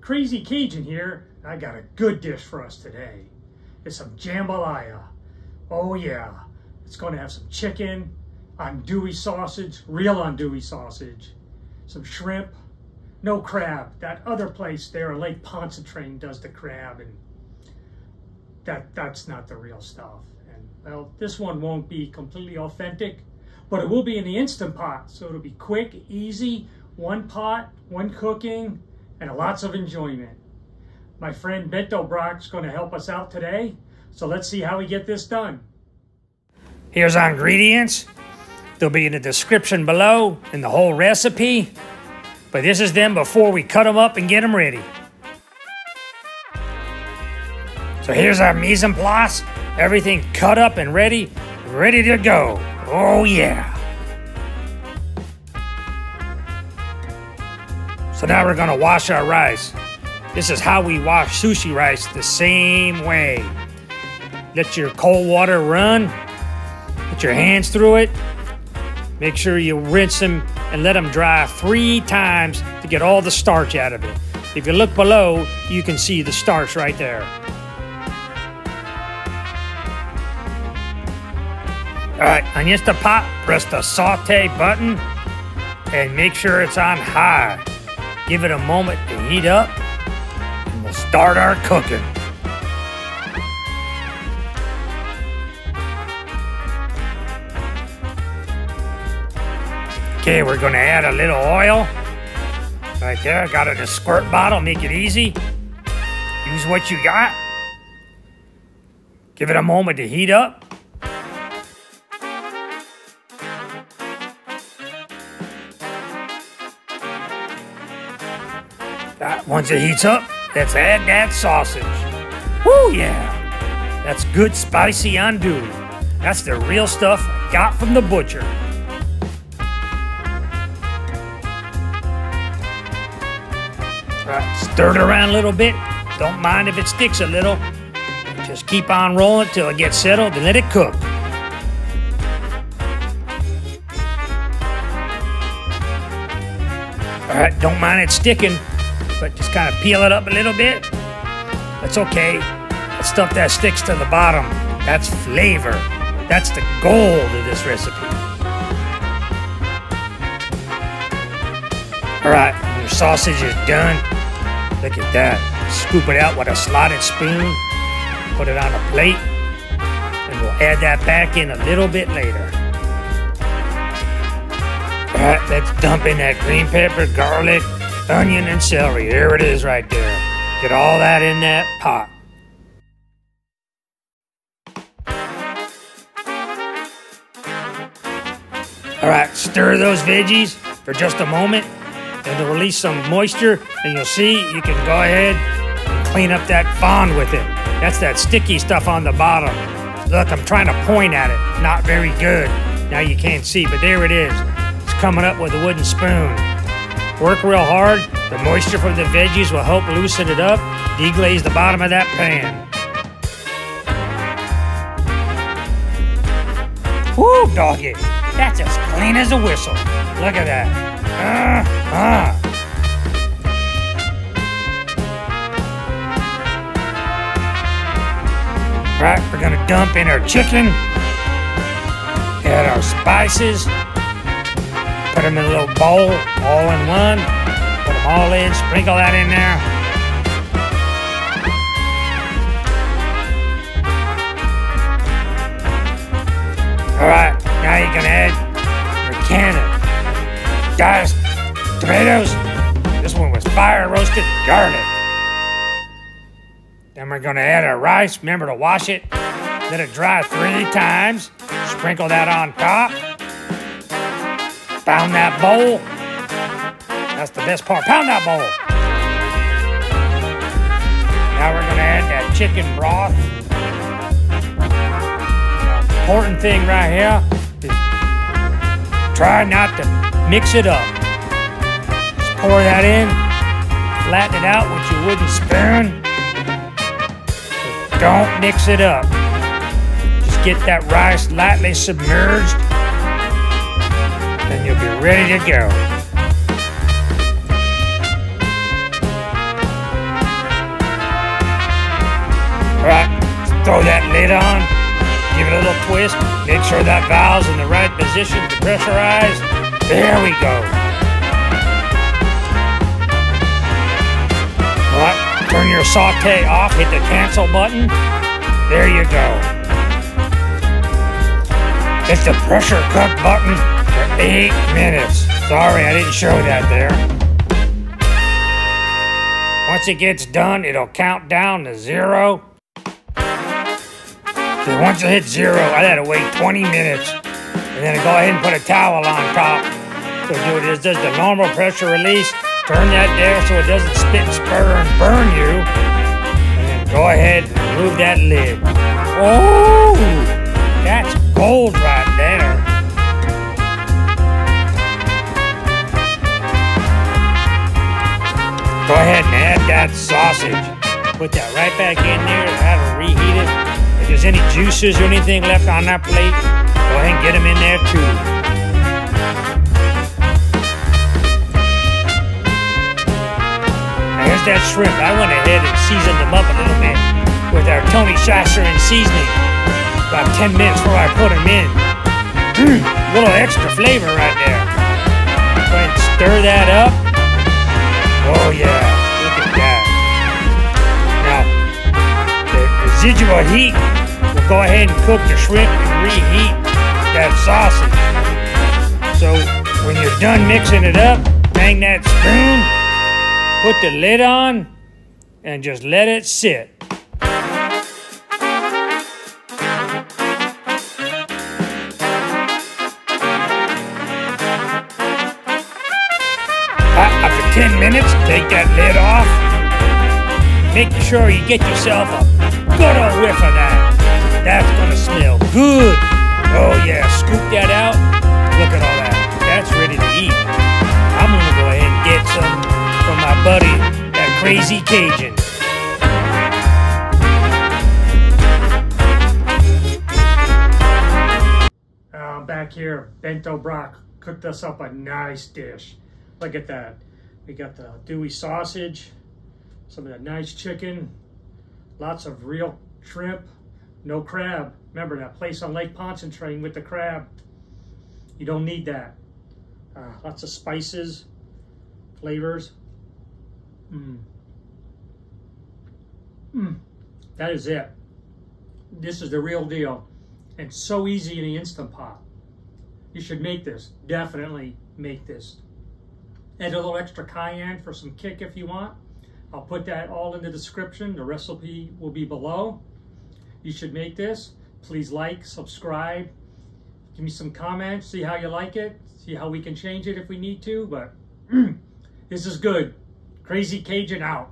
Crazy Cajun here. I got a good dish for us today. It's some jambalaya. Oh yeah, it's going to have some chicken, andouille sausage, real andouille sausage, some shrimp, no crab. That other place there, Lake Pontchartrain, does the crab, and that's not the real stuff. And well, this one won't be completely authentic, but it will be in the Instant Pot, so it'll be quick, easy, one pot, one cooking, and lots of enjoyment. My friend Bento Brock's going to help us out today, so let's see how we get this done. Here's our ingredients. They'll be in the description below and the whole recipe, but this is them before we cut them up and get them ready. So here's our mise en place, everything cut up and ready to go. Oh yeah. So now we're gonna wash our rice. This is how we wash sushi rice, the same way. Let your cold water run, put your hands through it. Make sure you rinse them and let them dry 3 times to get all the starch out of it. If you look below, you can see the starch right there. All right, on Instant Pot, press the saute button and make sure it's on high. Give it a moment to heat up, and we'll start our cooking. Okay, we're gonna add a little oil. Right there, got it in a squirt bottle, make it easy. Use what you got. Give it a moment to heat up. Once it heats up, let's add that sausage. Woo, yeah. That's good spicy andouille. That's the real stuff I got from the butcher. Stir it around a little bit. Don't mind if it sticks a little. Just keep on rolling till it gets settled and let it cook. All right, don't mind it sticking, but just kind of peel it up a little bit. That's okay. That stuff that sticks to the bottom, that's flavor. That's the gold of this recipe. All right, your sausage is done. Look at that. Scoop it out with a slotted spoon. Put it on a plate. And we'll add that back in a little bit later. All right, let's dump in that green pepper, garlic, onion, and celery. There it is right there. Get all that in that pot. All right, stir those veggies for just a moment. And to release some moisture, and you'll see you can go ahead and clean up that fond with it. That's that sticky stuff on the bottom. Look, I'm trying to point at it. Not very good. Now you can't see, but there it is. It's coming up with a wooden spoon. Work real hard. The moisture from the veggies will help loosen it up, deglaze the bottom of that pan. Woo, doggy. That's as clean as a whistle. Look at that. Right, we're gonna dump in our chicken, add our spices, put them in a little bowl, all in one, put them all in, sprinkle that in there. All right, now you can add your can of diced tomatoes. This one was fire roasted garlic. Then we're gonna add our rice. Remember to wash it. Let it dry 3 times. Sprinkle that on top. Pound that bowl. That's the best part. Pound that bowl. Now we're gonna add that chicken broth. The important thing right here is try not to mix it up. Just pour that in, flatten it out with your wooden spoon. Just don't mix it up. Just get that rice lightly submerged. you're ready to go. Alright, throw that lid on, give it a little twist, make sure that valve's in the right position to pressurize. There we go. Alright, turn your saute off, hit the cancel button. There you go. Hit the pressure cook button for 8 minutes. Sorry, I didn't show that there. Once it gets done, it'll count down to 0. So once it hits 0, I had to wait 20 minutes. And then I go ahead and put a towel on top. So do it does the normal pressure release. Turn that there so it doesn't spit and spur and burn you. And then go ahead and remove that lid. Oh, that's gold right there. Go ahead and add that sausage. Put that right back in there. That'll reheat it. If there's any juices or anything left on that plate, go ahead and get them in there too. Now here's that shrimp. I went ahead and seasoned them up a little bit with our Tony Chachere and seasoning. About 10 minutes before I put them in. A little extra flavor right there. Go ahead and stir that up. Oh yeah, look at that. Now, the residual heat will go ahead and cook the shrimp and reheat that sausage. So when you're done mixing it up, bang that spoon, put the lid on, and just let it sit. After 10 minutes, take that lid off. Make sure you get yourself a good old whiff of that. That's gonna smell good. Oh yeah, scoop that out. Look at all that. That's ready to eat. I'm gonna go ahead and get some from my buddy, that crazy Cajun. Back here, Bento Brock cooked us up a nice dish. Look at that. We got the Andouille sausage, some of that nice chicken, lots of real shrimp, no crab. Remember that place on Lake Pontchartrain with the crab? You don't need that. Lots of spices, flavors. That is it. This is the real deal. And so easy in the Instant Pot. You should make this. Definitely make this. Add a little extra cayenne for some kick if you want. I'll put that all in the description. The recipe will be below. You should make this. Please like, subscribe. Give me some comments. See how you like it. See how we can change it if we need to. But this is good. Crazy Cajun out.